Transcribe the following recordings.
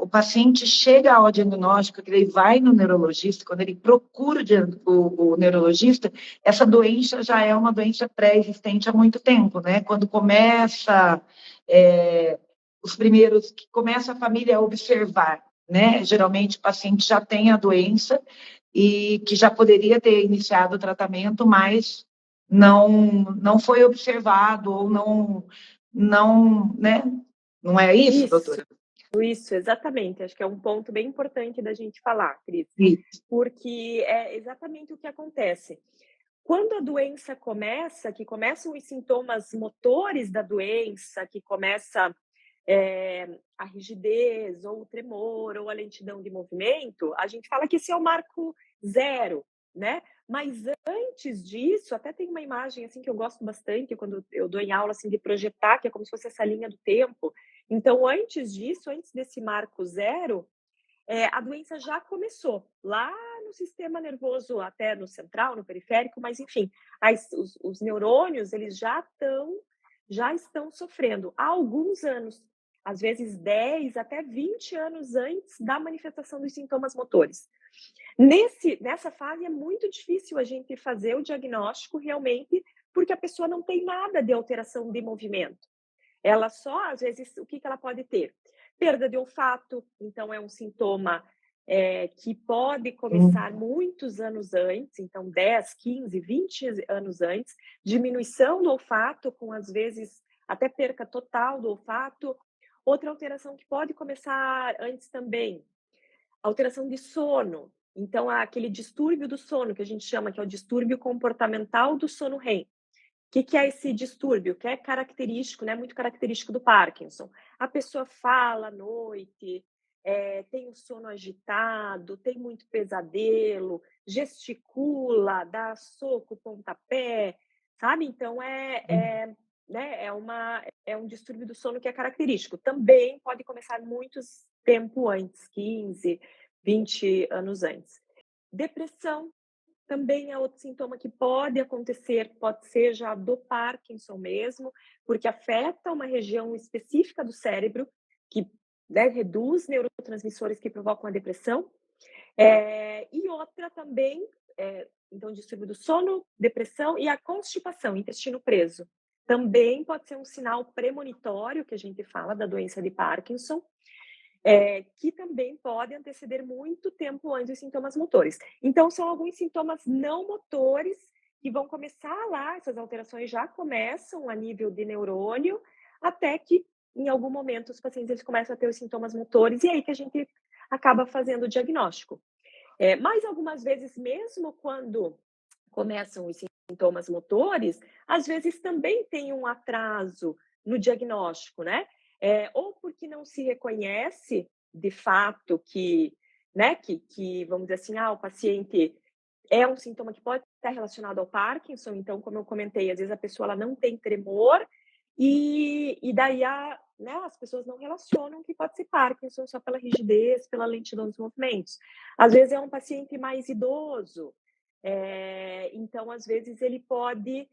o paciente chega ao diagnóstico, que ele vai no neurologista, quando ele procura o neurologista, essa doença já é uma doença pré-existente há muito tempo, né? Quando começa, os primeiros, que começa a família a observar, né? Geralmente o paciente já tem a doença e que já poderia ter iniciado o tratamento, mas não foi observado ou não, né? Não é isso, doutora? Isso, exatamente. Acho que é um ponto bem importante da gente falar, Cris, porque é exatamente o que acontece. Quando a doença começa, que começam os sintomas motores da doença, que começa a rigidez, ou o tremor, ou a lentidão de movimento, a gente fala que esse é o marco zero, né? Mas antes disso, até tem uma imagem assim que eu gosto bastante quando eu dou em aula assim de projetar, que é como se fosse essa linha do tempo. Então, antes disso, antes desse marco zero, a doença já começou lá no sistema nervoso, até no central, no periférico, mas enfim, os neurônios eles já estão sofrendo há alguns anos, às vezes 10 até 20 anos antes da manifestação dos sintomas motores. Nessa fase é muito difícil a gente fazer o diagnóstico realmente, porque a pessoa não tem nada de alteração de movimento. Ela só, às vezes, o que ela pode ter? Perda de olfato, então é um sintoma que pode começar muitos anos antes, então 10, 15, 20 anos antes, diminuição do olfato, com às vezes até perca total do olfato. Outra alteração que pode começar antes também, alteração de sono. Então, há aquele distúrbio do sono, que a gente chama, que é o distúrbio comportamental do sono REM. O que é esse distúrbio? Que é característico, né? Muito característico do Parkinson. A pessoa fala à noite, tem o sono agitado, tem muito pesadelo, gesticula, dá soco, pontapé, sabe? Então, né? É um distúrbio do sono que é característico. Também pode começar muito tempo antes, 15, 20 anos antes. Depressão também é outro sintoma que pode acontecer, pode ser já do Parkinson mesmo, porque afeta uma região específica do cérebro, que, né, reduz neurotransmissores que provocam a depressão. E outra também, então, distúrbio do sono, depressão e a constipação, intestino preso. Também pode ser um sinal premonitório, que a gente fala, da doença de Parkinson, que também pode anteceder muito tempo antes dos sintomas motores. Então, são alguns sintomas não motores que vão começar lá, essas alterações já começam a nível de neurônio, até que, em algum momento, os pacientes eles começam a ter os sintomas motores, e aí que a gente acaba fazendo o diagnóstico. Mas, algumas vezes, mesmo quando começam os sintomas motores, às vezes também tem um atraso no diagnóstico, né? Ou porque não se reconhece de fato que, né, que vamos dizer assim, o paciente é um sintoma que pode estar relacionado ao Parkinson, então, como eu comentei, às vezes a pessoa ela não tem tremor e daí né, as pessoas não relacionam que pode ser Parkinson só pela rigidez, pela lentidão dos movimentos. Às vezes é um paciente mais idoso, então, às vezes ele pode,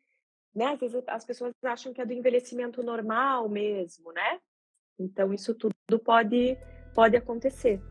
né, às vezes as pessoas acham que é do envelhecimento normal mesmo, né? Então, isso tudo pode acontecer.